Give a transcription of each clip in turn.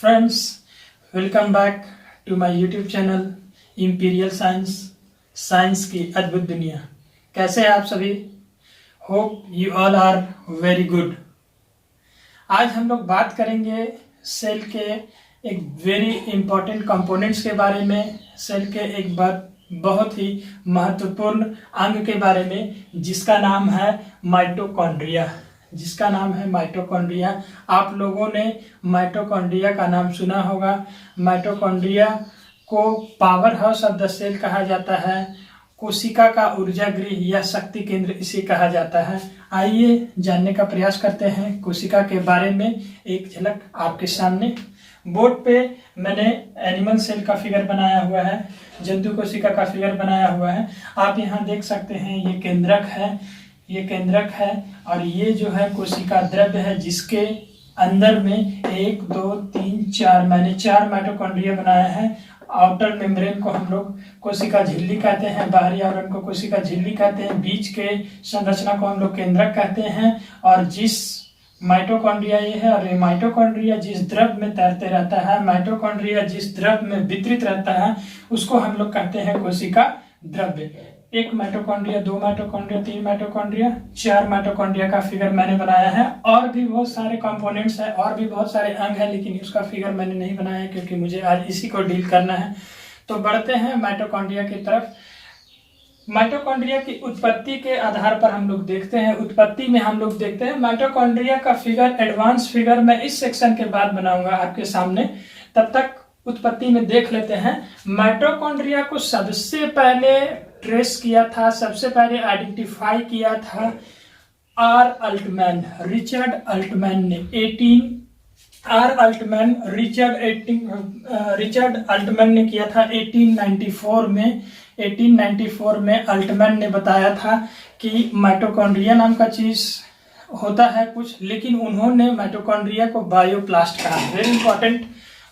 Friends, welcome back to my YouTube channel Imperial Science की अद्भुत दुनिया। कैसे हैं आप सभी? Hope you all are very good. आज हम लोग बात करेंगे सेल के एक वेरी इंपॉर्टेंट कंपोनेंट्स के बारे में, सेल के एक बहुत ही महत्वपूर्ण अंग के बारे में जिसका नाम है माइटोकॉन्ड्रिया। आप लोगों ने माइटोकॉन्ड्रिया का नाम सुना होगा। माइटोकॉन्ड्रिया को power house of the cell कहा जाता है, कोशिका का ऊर्जा गृह या शक्ति केंद्र इसे कहा जाता है। आइए जानने का प्रयास करते हैं कोशिका के बारे में। एक झलक आपके सामने बोर्ड पे मैंने एनिमल सेल का फिगर बनाया हुआ है, जंतु कोशिका का फिगर बनाया हुआ है। आप यहाँ देख सकते हैं ये केंद्रक है और ये जो है कोशिका द्रव्य है, जिसके अंदर में 1 2 3 4 मैंने 4 माइटोकॉन्ड्रिया बनाया है। आउटर मेम्ब्रेन को हम लोग कोशिका झिल्ली कहते हैं, बाहरी आवरण को कोशिका झिल्ली कहते हैं, बीच के संरचना को हम लोग केंद्रक कहते हैं। और जिस माइटोकॉन्ड्रिया ये है, और ये माइटोकॉन्ड्रिया जिस द्रव में तैरते रहता है, माइटोकॉन्ड्रिया जिस द्रव में वितरित रहता है, उसको हम लोग कहते हैं कोशिका द्रव्य। 1 माइटोकॉन्ड्रिया, 2 माइटोकॉन्ड्रिया, 3 माइटोकॉन्ड्रिया, 4 माइटोकॉन्ड्रिया का फिगर मैंने बनाया है। और भी बहुत सारे कंपोनेंट्स हैं, और भी बहुत सारे अंग हैं, लेकिन उसका फिगर मैंने नहीं बनाया है क्योंकि मुझे आज इसी को डील करना है। तो बढ़ते हैं माइटोकॉन्ड्रिया की तरफ। माइटोकॉन्ड्रिया की उत्पत्ति के आधार पर हम लोग देखते हैं माइटोकॉन्ड्रिया का फिगर, एडवांस फिगर मैं इस सेक्शन के बाद बनाऊंगा आपके सामने। तब तक उत्पत्ति में देख लेते हैं। माइटोकॉन्ड्रिया को सबसे पहले ट्रेस किया था, सबसे पहले आइडेंटिफाई किया था रिचर्ड अल्टमैन ने। रिचर्ड अल्टमैन ने किया था 1894 में अल्टमैन ने बताया था कि माइटोकॉन्ड्रिया नाम का चीज होता है कुछ, लेकिन उन्होंने माइटोकॉन्ड्रिया को बायोप्लास्ट कहा। Very important,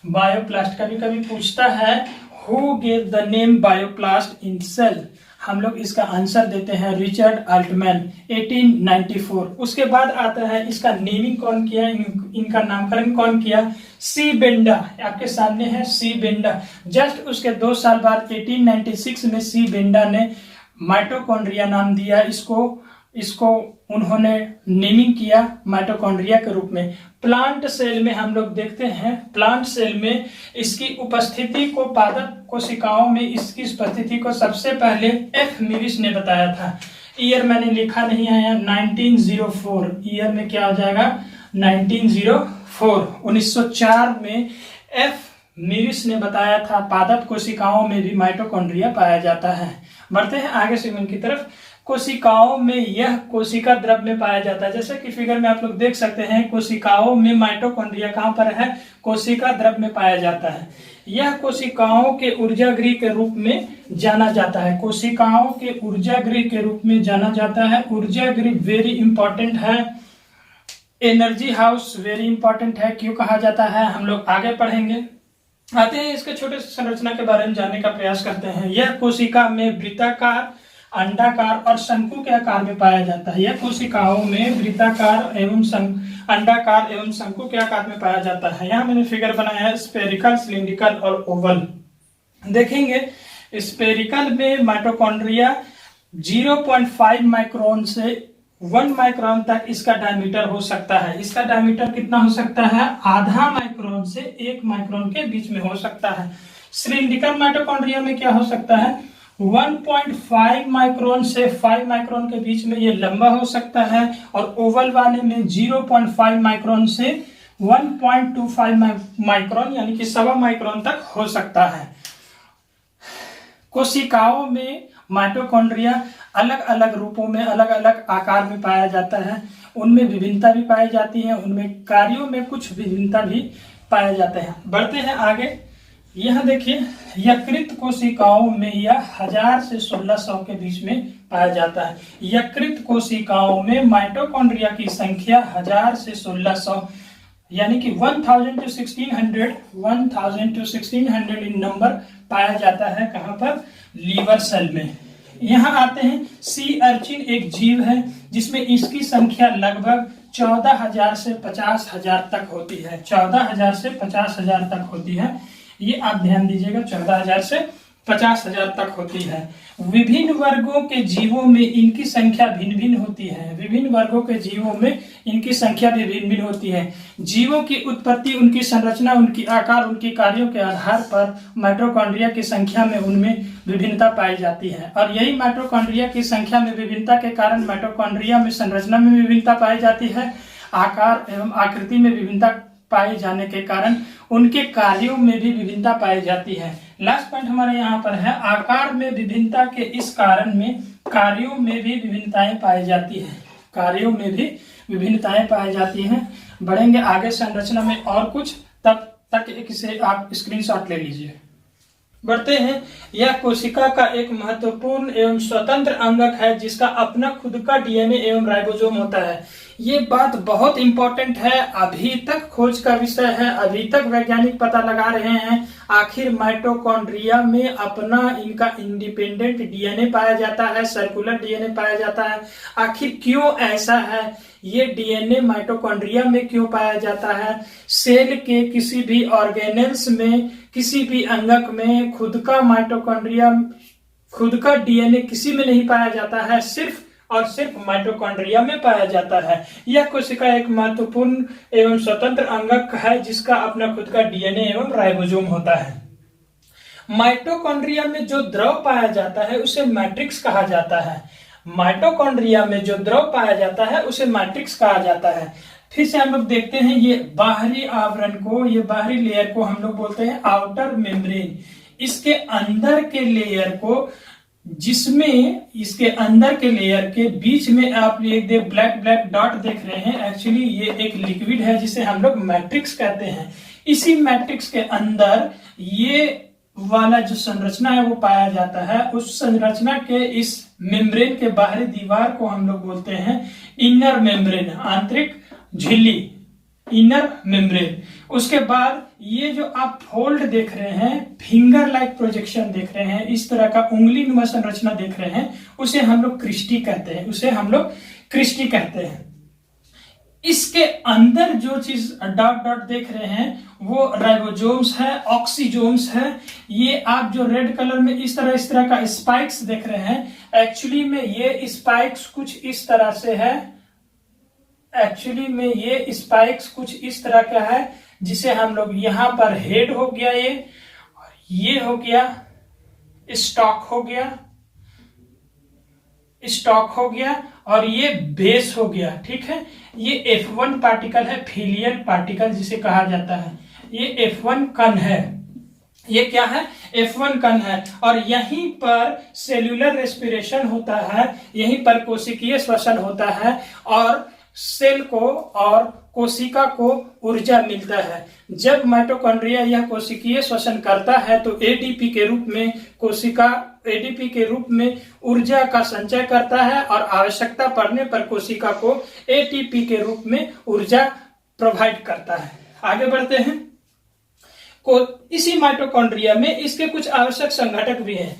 bioplast. कभी कभी पूछता है who gave the name bioplast in cell, हम लोग इसका आंसर देते हैं रिचर्ड अल्टमैन 1894। उसके बाद आता है इसका नेमिंग कौन किया, इनका नामकरण कौन किया, सी बेंडा। आपके सामने है सी बेंडा। जस्ट उसके 2 साल बाद 1896 में सी बेंडा ने माइटोकॉन्ड्रिया नाम दिया। इसको उन्होंने नेमिंग किया माइटोकॉन्ड्रिया के रूप में। प्लांट सेल में हम लोग देखते हैं, प्लांट सेल में इसकी उपस्थिति को, पादप कोशिकाओं में इसकी उपस्थिति को सबसे पहले एफ मिविस ने बताया था। ईयर मैंने लिखा नहीं आया, 1904। ईयर में क्या हो जाएगा, 1904। 1904 में एफ मिविस ने बताया था पादप कोशिकाओं में भी माइटोकॉन्ड्रिया पाया जाता है। बढ़ते हैं आगे सेगमेंट की तरफ। कोशिकाओं में यह कोशिका द्रव में पाया जाता है। जैसे कि फिगर में आप लोग देख सकते हैं, कोशिकाओं में माइटोकॉन्ड्रिया कहां पर है, कोशिका द्रव में पाया जाता है। यह कोशिकाओं के ऊर्जा गृह के रूप में जाना जाता है। कोशिकाओं के ऊर्जा गृह के रूप में जाना जाता है। ऊर्जा गृह वेरी इंपॉर्टेंट है। एनर्जी हाउस वेरी इंपॉर्टेंट है। क्यों कहा जाता है, हम लोग आगे पढ़ेंगे। आते हैं इसके छोटे से संरचना के बारे में जानने का प्रयास करते हैं। यह कोशिका में वृत्ताकार, अंडाकार और शंकु के आकार में पाया जाता है। यह कोशिकाओं में वृत्ताकार एवं अंडाकार एवं शंकु के आकार में पाया जाता है। यहाँ मैंने फिगर बनाया है स्फेरिकल, सिलिंड्रिकल और ओवल। देखेंगे स्फेरिकल में माइटोकॉन्ड्रिया 0.5 माइक्रोन से 1 माइक्रोन तक इसका डायमीटर हो सकता है। इसका डायमीटर कितना हो सकता है, आधा माइक्रोन से 1 माइक्रोन के बीच में हो सकता है। सिलिंड्रिकल माइटोकॉन्ड्रिया में क्या हो सकता है, 1.5 माइक्रोन से 5 माइक्रोन के बीच में ये लंबा हो सकता है। और ओवल वाले में 0.5 माइक्रोन से 1.25 माइक्रोन यानी कि 1.25 माइक्रोन तक हो सकता है। कोशिकाओं में माइटोकॉन्ड्रिया अलग अलग रूपों में, अलग अलग आकार में पाया जाता है। उनमें विभिन्नता भी पाई जाती है, उनमें कार्यों में कुछ विभिन्नता भी पाया जाता है। बढ़ते हैं आगे। यह देखिए, यकृत कोशिकाओं में यह 1000 से 1600 के बीच में पाया जाता है। यकृत कोशिकाओं में माइटोकॉन्ड्रिया की संख्या 1000 से 1600 यानी कि 1000 to 1600 इन नंबर पाया जाता है। कहां पर, लीवर सेल में। यहाँ आते हैं, सी अर्चिन एक जीव है जिसमें इसकी संख्या लगभग 14,000 से 50,000 तक होती है। 14,000 से 50,000 तक होती है, ये आप ध्यान दीजिएगा। 14,000 से 50,000 तक होती है। विभिन्न वर्गों के जीवों में इनकी संख्या भिन्न भिन्न होती है। विभिन्न वर्गों के जीवों में इनकी संख्या भी भिन्न भिन्न होती है। जीवों की उत्पत्ति, उनकी संरचना, उनकी आकार, उनके कार्यों के आधार पर माइटोकॉन्ड्रिया की संख्या में उनमें विभिन्नता पाई जाती है। और यही माइटोकॉन्ड्रिया की संख्या में विभिन्नता के कारण माइटोकॉन्ड्रिया में संरचना में विभिन्नता पाई जाती है। आकार एवं आकृति में विभिन्नता पाए जाने के कारण उनके कार्यों में भी विभिन्नता पाई जाती है। लास्ट पॉइंट हमारे यहाँ पर है, आकार में विभिन्नता के इस कारण में कार्यों में भी विभिन्नताएं पाई जाती है। कार्यों में भी विभिन्नताएं पाई जाती हैं। बढ़ेंगे आगे संरचना में और कुछ, तब तक इसे आप स्क्रीनशॉट ले लीजिए। बढ़ते हैं। यह कोशिका का एक महत्वपूर्ण एवं स्वतंत्र अंगक है जिसका अपना खुद का डीएनए एवं राइबोसोम होता है। ये बात बहुत इंपॉर्टेंट है, अभी तक खोज का विषय है, अभी तक वैज्ञानिक पता लगा रहे हैं आखिर माइटोकॉन्ड्रिया में अपना इनका इंडिपेंडेंट डीएनए पाया जाता है, सर्कुलर डीएनए पाया जाता है। आखिर क्यों ऐसा है, ये डीएनए माइटोकॉन्ड्रिया में क्यों पाया जाता है? सेल के किसी भी ऑर्गेनेल्स में, किसी भी अंगक में खुद का माइटोकॉन्ड्रिया, खुद का डीएनए किसी में नहीं पाया जाता है, सिर्फ और सिर्फ माइटोकॉन्ड्रिया में पाया जाता है। यह कोशिका एक महत्वपूर्ण एवं स्वतंत्र अंगक है जिसका अपना खुद का डीएनए एवं राइबोसोम होता है। माइटोकॉन्ड्रिया में जो द्रव पाया जाता है उसे मैट्रिक्स कहा जाता है। माइटोकॉन्ड्रिया में जो द्रव पाया जाता है उसे मैट्रिक्स कहा जाता है। फिर से हम लोग देखते हैं, ये बाहरी आवरण को, ये बाहरी लेयर को हम लोग बोलते हैं आउटर मेम्ब्रेन। इसके अंदर के लेयर को, जिसमें इसके अंदर के लेयर के बीच में आप ये ब्लैक ब्लैक डॉट देख रहे हैं, एक्चुअली ये एक लिक्विड है जिसे हम लोग मैट्रिक्स कहते हैं। इसी मैट्रिक्स के अंदर ये वाला जो संरचना है वो पाया जाता है। उस संरचना के इस मेम्ब्रेन के बाहरी दीवार को हम लोग बोलते हैं इनर मेम्ब्रेन, आंतरिक झिल्ली, इनर मेम्ब्रेन। उसके बाद ये जो आप फोल्ड देख रहे हैं, फिंगर लाइक प्रोजेक्शन देख रहे हैं, इस तरह का उंगली नुमा संरचना देख रहे हैं, उसे हम लोग क्रिस्टी कहते हैं, उसे हम लोग क्रिस्टी कहते हैं। इसके अंदर जो चीज डॉट डॉट देख रहे हैं वो राइबोसोम्स है, ऑक्सीजोम्स है। ये आप जो रेड कलर में इस तरह का स्पाइक्स देख रहे हैं, एक्चुअली में ये स्पाइक्स कुछ इस तरह से है। एक्चुअली में ये स्पाइक्स कुछ इस तरह का है जिसे हम लोग यहाँ पर हेड हो गया, ये हो गया, स्टॉक हो गया, स्टॉक हो गया, और ये बेस हो गया। ठीक है, ये F1 पार्टिकल है, फिलियल पार्टिकल जिसे कहा जाता है। ये F1 कण है, ये क्या है? F1 कण है। और यहीं पर सेल्यूलर रेस्पिरेशन होता है, यहीं पर कोशिकीय श्वसन होता है, और सेल को और कोशिका को ऊर्जा मिलता है। जब माइटोकॉन्ड्रिया यह कोशिकीय श्वसन करता है तो एडीपी के रूप में कोशिका एडीपी के रूप में ऊर्जा का संचय करता है, और आवश्यकता पड़ने पर कोशिका को एटीपी के रूप में ऊर्जा प्रोवाइड करता है। आगे बढ़ते हैं। इसी माइटोकॉन्ड्रिया में इसके कुछ आवश्यक संघटक भी हैं।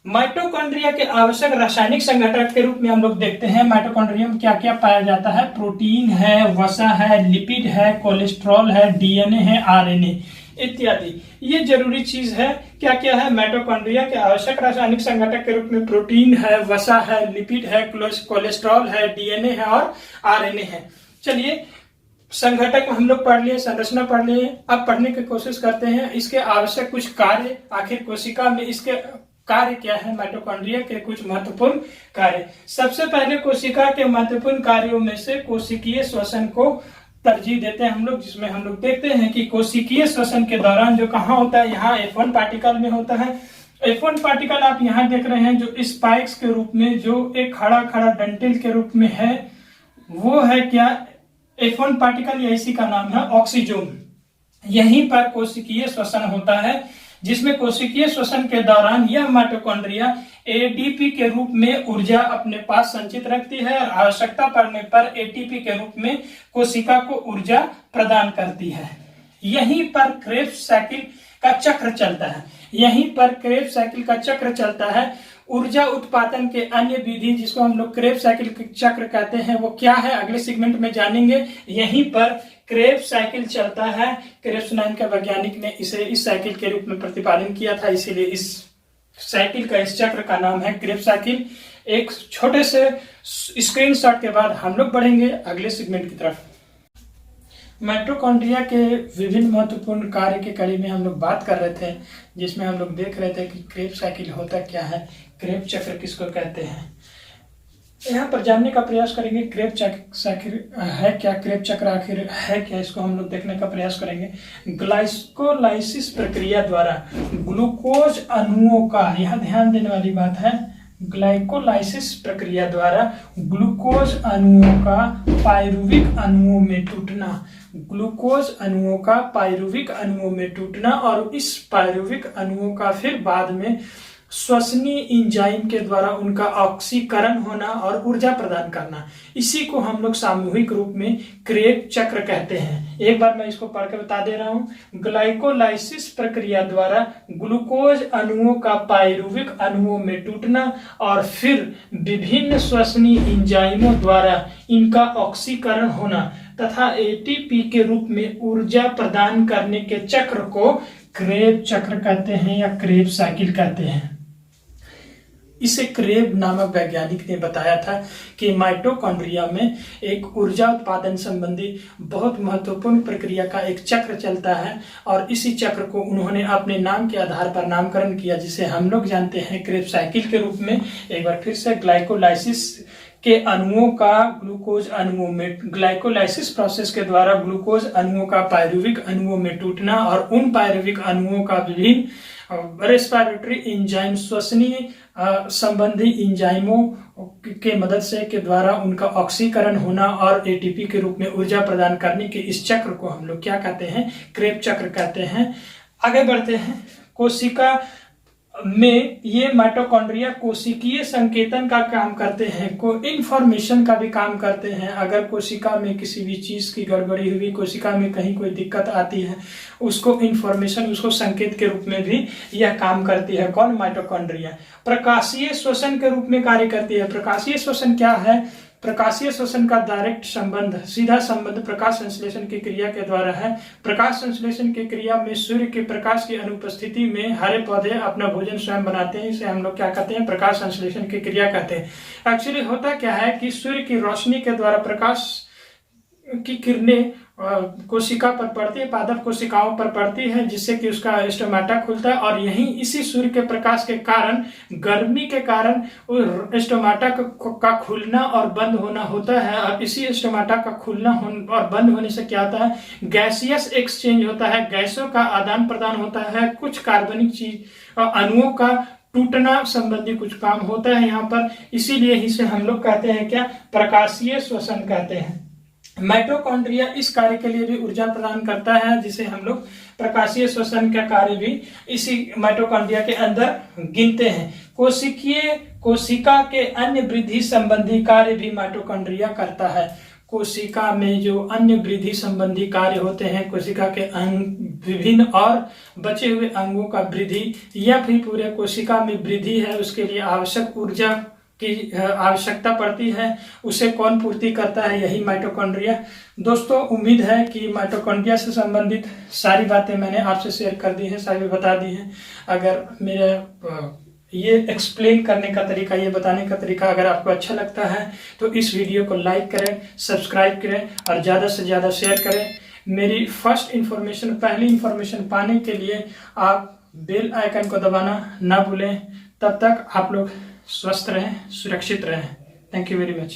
माइटोकॉन्ड्रिया के आवश्यक रासायनिक संघटक के रूप में हम लोग देखते हैं माइटोकॉन्ड्रिया में क्या क्या पाया जाता है। प्रोटीन है, वसा है, लिपिड है, कोलेस्ट्रॉल है, डीएनए है, आरएनए इत्यादि। ये जरूरी चीज है। क्या क्या है माइटोकॉन्ड्रिया के आवश्यक रासायनिक संघटक के रूप में? प्रोटीन है, वसा है, लिपिड है, कोलेस्ट्रॉल है, डीएनए है और आरएनए है। चलिए, संघटक हम लोग पढ़ लिए, संरचना पढ़ लिए, अब पढ़ने की कोशिश करते हैं इसके आवश्यक कुछ कार्य। आखिर कोशिका में इसके कार्य क्या है? माइटोकॉन्ड्रिया के कुछ महत्वपूर्ण कार्य। सबसे पहले कोशिका के महत्वपूर्ण कार्यों में से कोशिकीय श्वसन को तरजीह देते हैं हम लोग, जिसमें हम लोग देखते हैं कि कोशिकीय श्वसन के दौरान जो कहाँ होता है, यहाँ F1 पार्टिकल में होता है। F1 पार्टिकल आप यहाँ देख रहे हैं जो स्पाइक्स के रूप में, जो एक खड़ा खड़ा डंटिल के रूप में है, वो है क्या? F1 पार्टिकल, या इसी का नाम है ऑक्सीजोम। यहीं पर कोशिकीय श्वसन होता है, जिसमें कोशिकीय श्वसन के दौरान यह माइटोकॉन्ड्रिया एटीपी के रूप में ऊर्जा अपने पास संचित रखती है, और आवश्यकता पड़ने पर एटीपी के रूप में कोशिका को ऊर्जा प्रदान करती है। यहीं पर क्रेब्स साइकिल का चक्र चलता है, यहीं पर क्रेब्स साइकिल का चक्र चलता है। ऊर्जा उत्पादन के अन्य विधि जिसको हम लोग क्रेब्स साइकिल चक्र कहते हैं वो क्या है, अगले सेगमेंट में जानेंगे। यहीं पर क्रेब्स साइकिल चलता है। क्रेब्स नाम के वैज्ञानिक ने इसे इस साइकिल के रूप में प्रतिपादन किया था, इसीलिए इस साइकिल का, इस चक्र का नाम है क्रेब्स साइकिल। एक छोटे से स्क्रीनशॉट के बाद हम लोग बढ़ेंगे अगले सेगमेंट की तरफ। माइटोकॉन्ड्रिया के विभिन्न महत्वपूर्ण कार्य के कड़ी में हम लोग बात कर रहे थे, जिसमें हम लोग देख रहे थे कि क्रेब्स साइकिल होता क्या है, क्रेब्स चक्र किसको कहते हैं। यहाँ पर जानने का प्रयास करेंगे क्रेब्स चक्र है क्या, क्रेब्स चक्र आखिर है क्या, इसको हम लोग देखने का प्रयास करेंगे। ग्लाइकोलाइसिस प्रक्रिया द्वारा ग्लूकोज अणुओं का, यहाँ ध्यान देने वाली बात है, ग्लाइकोलाइसिस प्रक्रिया द्वारा ग्लूकोज अणुओं का पायरुविक अणुओं में टूटना, ग्लूकोज अणुओं का पायरुविक अणुओं में टूटना और इस पायरुविक अणुओं का फिर बाद में श्वसनीय एंजाइम के द्वारा उनका ऑक्सीकरण होना और ऊर्जा प्रदान करना, इसी को हम लोग सामूहिक रूप में क्रेब्स चक्र कहते हैं। एक बार मैं इसको पढ़ के बता दे रहा हूं। ग्लाइकोलाइसिस प्रक्रिया द्वारा ग्लूकोज अणुओं का पायरुविक अणुओं में टूटना और फिर विभिन्न श्वसनीय एंजाइमों द्वारा इनका ऑक्सीकरण होना तथा एटीपी के रूप में ऊर्जा प्रदान करने के चक्र को क्रेब्स चक्र कहते हैं या क्रेब्स साइकिल कहते हैं। इसे क्रेब नामक वैज्ञानिक ने बताया था कि माइटोकॉन्ड्रिया में एक ऊर्जा उत्पादन संबंधी बहुत महत्वपूर्ण प्रक्रिया का एक चक्र चलता है और इसी चक्र को उन्होंने अपने नाम के आधार पर नामकरण किया, जिसे हम लोग जानते हैं क्रेब्स साइकिल के रूप में। एक बार फिर से, ग्लाइकोलाइसिस के अणुओं का ग्लूकोज अणुओं में, ग्लाइकोलाइसिस प्रोसेस के द्वारा ग्लूकोज अणुओं का पायरुविक अणुओं में टूटना और उन पायरुविक अणुओं का विभिन्न रेस्पिरेटरी एंजाइम, श्वसनीय संबंधी एंजाइमों के मदद से के द्वारा उनका ऑक्सीकरण होना और एटीपी के रूप में ऊर्जा प्रदान करने के इस चक्र को हम लोग क्या कहते हैं, क्रेब्स चक्र कहते हैं। आगे बढ़ते हैं। कोशिका में ये माइटोकॉन्ड्रिया कोशिकीय संकेतन का काम करते हैं, को इन्फॉर्मेशन का भी काम करते हैं। अगर कोशिका में किसी भी चीज की गड़बड़ी हुई, कोशिका में कहीं कोई दिक्कत आती है, उसको इन्फॉर्मेशन, उसको संकेत के रूप में भी यह काम करती है। कौन? माइटोकॉन्ड्रिया। प्रकाशीय श्वसन के रूप में कार्य करती है। प्रकाशीय श्वसन क्या है? प्रकाशीय श्वसन का डायरेक्ट संबंध, सीधा संबंध प्रकाश संश्लेषण की क्रिया के द्वारा है। प्रकाश संश्लेषण की क्रिया में सूर्य के प्रकाश की अनुपस्थिति में हरे पौधे अपना भोजन स्वयं बनाते हैं। इसे हम लोग क्या कहते हैं? प्रकाश संश्लेषण की क्रिया कहते हैं। एक्चुअली होता क्या है कि सूर्य की रोशनी के द्वारा प्रकाश की किरणें कोशिका पर पड़ती है, पादप कोशिकाओं पर पड़ती है, जिससे कि उसका स्टोमेटा खुलता है और यहीं इसी सूर्य के प्रकाश के कारण, गर्मी के कारण स्टोमेटा का खुलना और बंद होना होता है। और इसी स्टोमेटा का खुलना और बंद होने से क्या होता है? गैसियस एक्सचेंज होता है, गैसों का आदान प्रदान होता है, कुछ कार्बनिक चीज अणुओं का टूटना संबंधी कुछ काम होता है यहाँ पर। इसीलिए इसे हम लोग कहते हैं क्या? प्रकाशीय श्वसन कहते हैं। माइटोकॉन्ड्रिया इस कार्य के लिए भी ऊर्जा प्रदान करता है, जिसे हम लोग प्रकाशीय श्वसन का कार्य भी इसी माइटोकॉन्ड्रिया के अंदर गिनते हैं। कोशिका के अन्य वृद्धि संबंधी कार्य भी माइटोकॉन्ड्रिया करता है। कोशिका में जो अन्य वृद्धि संबंधी कार्य होते हैं, कोशिका के अंग, विभिन्न और बचे हुए अंगों का वृद्धि या फिर पूरे कोशिका में वृद्धि है, उसके लिए आवश्यक ऊर्जा की आवश्यकता पड़ती है, उसे कौन पूर्ति करता है? यही माइटोकॉन्ड्रिया। दोस्तों, उम्मीद है कि माइटोकॉन्ड्रिया से संबंधित सारी बातें मैंने आपसे शेयर कर दी हैं, सारी बता दी हैं। अगर मेरा ये एक्सप्लेन करने का तरीका, ये बताने का तरीका अगर आपको अच्छा लगता है तो इस वीडियो को लाइक करें, सब्सक्राइब करें और ज़्यादा से ज़्यादा शेयर करें। मेरी फर्स्ट इन्फॉर्मेशन, पहली इन्फॉर्मेशन पाने के लिए आप बेल आइकन को दबाना ना भूलें। तब तक आप लोग स्वस्थ रहें, सुरक्षित रहें। Thank you very much.